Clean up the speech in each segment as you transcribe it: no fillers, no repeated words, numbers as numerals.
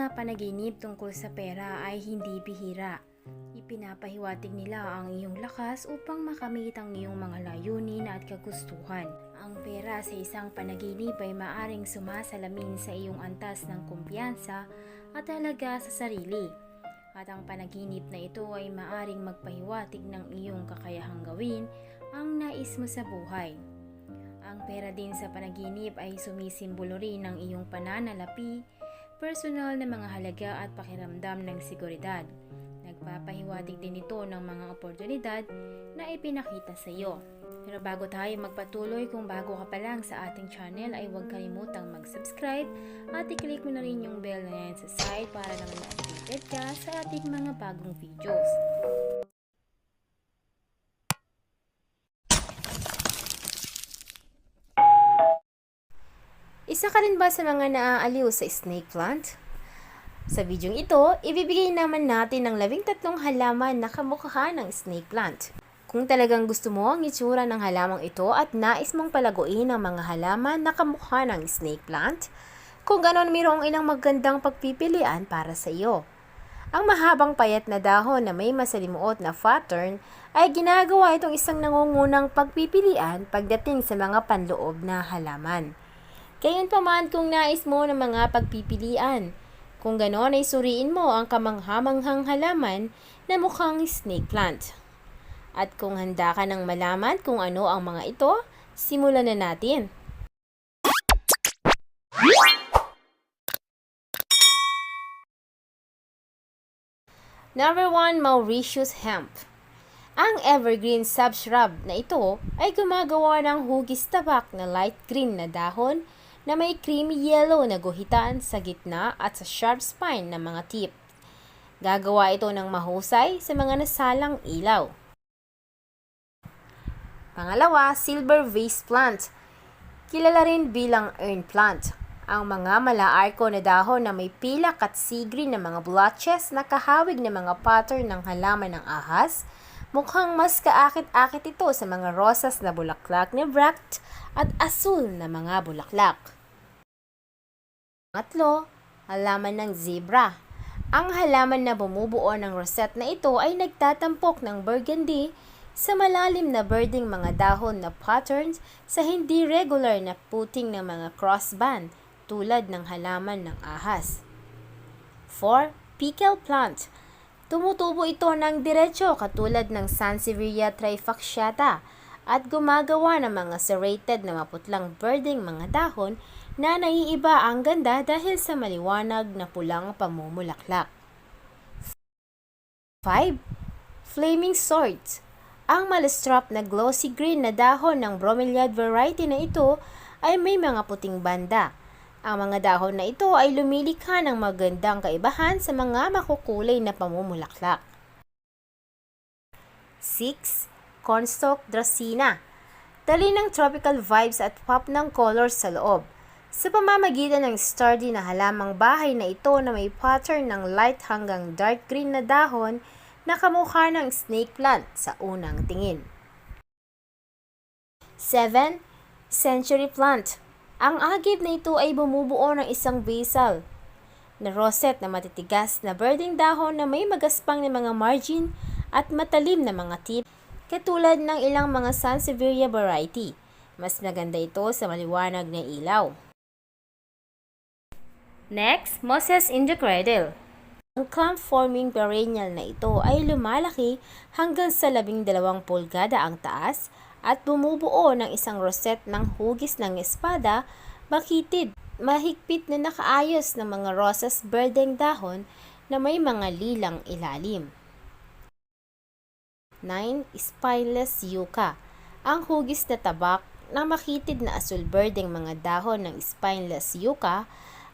mga panaginip tungkol sa pera ay hindi bihira. Ipinapahiwatig nila ang iyong lakas upang makamit ang iyong mga layunin at kagustuhan. Ang pera sa isang panaginip ay maaring sumasalamin sa iyong antas ng kumpiyansa at halaga sa sarili. At ang panaginip na ito ay maaring magpahiwatig ng iyong kakayahang gawin ang nais mo sa buhay. Ang pera din sa panaginip ay sumisimbolo rin ng iyong pananalapi, personal na mga halaga at pakiramdam ng seguridad. Nagpapahiwatig din ito ng mga oportunidad na ipinakita sa iyo. Pero bago tayo magpatuloy, kung bago ka pa lang sa ating channel ay huwag kalimutang mag-subscribe at i-click mo na rin yung bell na yan sa side para naman ma-updated ka sa ating mga bagong videos. Isa ka rin ba sa mga naaaliw sa snake plant? Sa videong ito, ibibigay naman natin ang 13 halaman na kamukha ng snake plant. Kung talagang gusto mo ang itsura ng halamang ito at nais mong palaguin ang mga halaman na kamukha ng snake plant, kung ganon mayroong ilang magandang pagpipilian para sa iyo. Ang mahabang payat na dahon na may masalimuot na pattern ay ginagawa itong isang nangungunang pagpipilian pagdating sa mga panloob na halaman. Gayunpaman kung nais mo ng mga pagpipilian, kung ganon ay suriin mo ang kamanghamanghang halaman na mukhang snake plant. At kung handa ka ng malaman kung ano ang mga ito, simulan na natin. Number 1, Mauritius hemp. Ang evergreen subshrub na ito ay gumagawa ng hugis tabak na light green na dahon na may creamy yellow na guhitan sa gitna at sa sharp spine ng mga tip. Gagawa ito ng mahusay sa mga nasalang ilaw. Pangalawa, silver vase plant. Kilala rin bilang urn plant. Ang mga malaarko na dahon na may pilak at sea-green na mga blotches na kahawig na mga pattern ng halaman ng ahas, mukhang mas kaakit-akit ito sa mga rosas na bulaklak ni Bract at asul na mga bulaklak. Pangatlo, halaman ng zebra. Ang halaman na bumubuo ng rosette na ito ay nagtatampok ng burgundy sa malalim na birding mga dahon na patterns sa hindi regular na puting ng mga crossband tulad ng halaman ng ahas. 4. Pickle plant. Tumutubo ito ng diretso katulad ng Sansevieria trifasciata at gumagawa ng mga serrated na maputlang birding mga dahon na naiiba ang ganda dahil sa maliwanag na pulang pamumulaklak. 5. Flaming swords. Ang malastrap na glossy green na dahon ng bromeliad variety na ito ay may mga puting banda. Ang mga dahon na ito ay lumilikha ng magandang kaibahan sa mga makukulay na pamumulaklak. 6. Cornstalk dracaena. Dali ng tropical vibes at pop ng colors sa loob. Sa pamamagitan ng sturdy na halamang bahay na ito na may pattern ng light hanggang dark green na dahon na kamukha ng snake plant sa unang tingin. 7. Century plant. Ang agib na ito ay bumubuo ng isang basal na rosette na matitigas na birding dahon na may magaspang na mga margin at matalim na mga tip katulad ng ilang mga Sansevieria variety. Mas maganda ito sa maliwanag na ilaw. Next, Moses in the cradle. Ang clump-forming perennial na ito ay lumalaki hanggang sa 12 pulgada ang taas at bumubuo ng isang rosette ng hugis ng espada, makitid, mahigpit na nakaayos ng mga rosas birding dahon na may mga lilang ilalim. 9. Spineless yucca. Ang hugis na tabak na makitid na asul birding mga dahon ng spineless yucca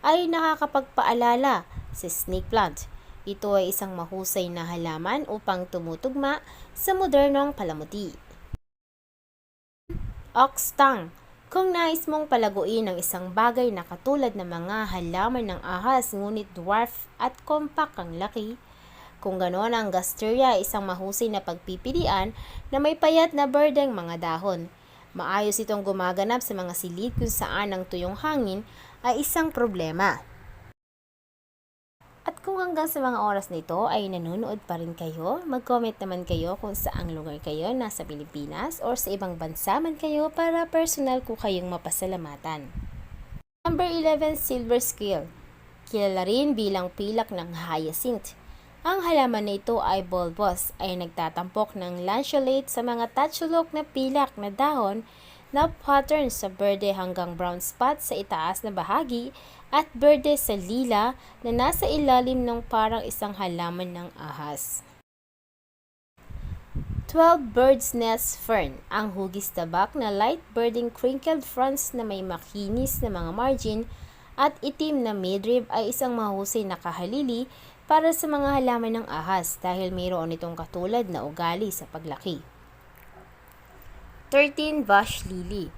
ay nakakapagpaalala sa snake plant. Ito ay isang mahusay na halaman upang tumutugma sa modernong palamuti. Ox tongue. Kung nais mong palaguin ang isang bagay na katulad ng mga halaman ng ahas ngunit dwarf at compact ang laki, kung ganoon ang gasteria ay isang mahusay na pagpipilian na may payat na birding mga dahon. Maayos itong gumaganap sa mga silid kung saan ang tuyong hangin ay isang problema. kung hanggang sa mga oras na ito ay nanonood pa rin kayo, mag-comment naman kayo kung saang lugar kayo, nasa Pilipinas or sa ibang bansa man kayo para personal ko kayong mapasalamatan. Number 11, Silver Squill. Kilala rin bilang pilak ng hyacinth. Ang halaman na ito ay bulbous, ay nagtatampok ng lanceolate sa mga tatsulok na pilak na dahon na pattern sa berde hanggang brown spot sa itaas na bahagi at berde sa lila na nasa ilalim ng parang isang halaman ng ahas. 12 Bird's Nest Fern. Ang hugis tabak na light birding crinkled fronds na may makinis na mga margin at itim na midrib ay isang mahusay na kahalili para sa mga halaman ng ahas dahil mayroon itong katulad na ugali sa paglaki. 13 Bush Lily.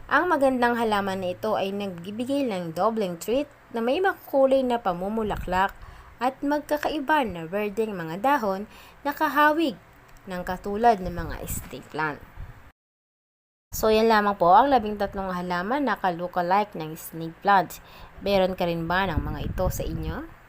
Ang magandang halaman na ito ay nagbibigay ng dobleng treat na may makukulay na pamumulaklak at magkakaiba na berdeng mga dahon na kahawig ng katulad ng mga snake plant. So yan lamang po ang 13 halaman na ka-lookalike ng snake plant. Meron ka rin ba ng mga ito sa inyo?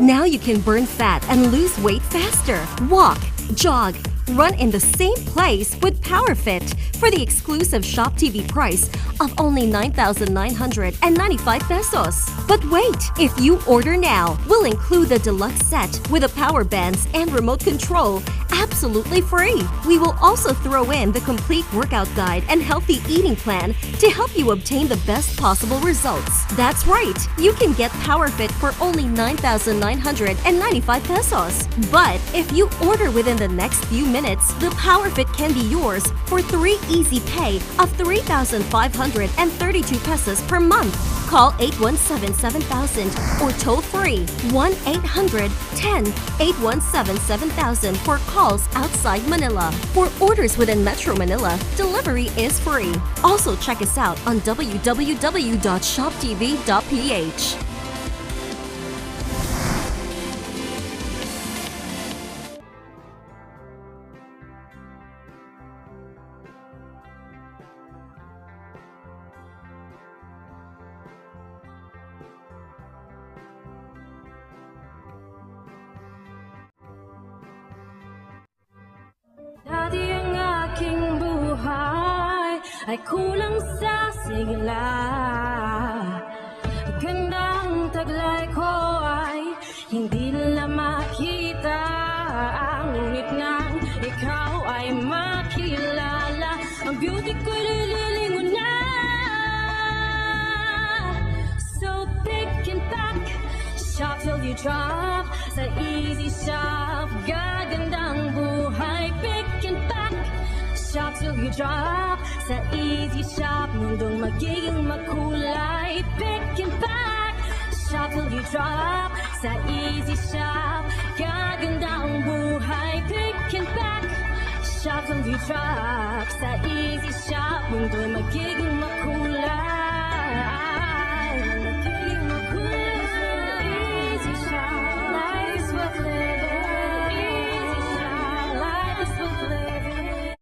Now you can burn fat and lose weight faster. Walk, jog, run in the same place with PowerFit for the exclusive Shop TV price of only 9,995 pesos. But wait, if you order now, we'll include the deluxe set with the power bands and remote control absolutely free. We will also throw in the complete workout guide and healthy eating plan to help you obtain the best possible results. That's right, you can get PowerFit for only 9,995 pesos. But if you order within the next few minutes, the PowerFit can be yours for 3 easy pay of 3,532 pesos per month. Call 817-7000 or toll free 1-800-10-817-7000 for calls outside Manila. For orders within Metro Manila, delivery is free. Also check us out on www.shoptv.ph. Dati ang aking buhay ay kulang sa sigla. Gandang taglay ko ay hindi nila makita. Ngunit nang ikaw ay makilala, ang beauty ko'y lililingon na. So take it back, shop till you drop. Sa easy shop, gagandang buhay. Pick and pack, shop till you drop. Sa easy shop, mundong magiging makulay. Pick and pack, shop till you drop. Sa easy shop, gagandang buhay. Pick and pack, shop till you drop. Sa easy shop, mundong magiging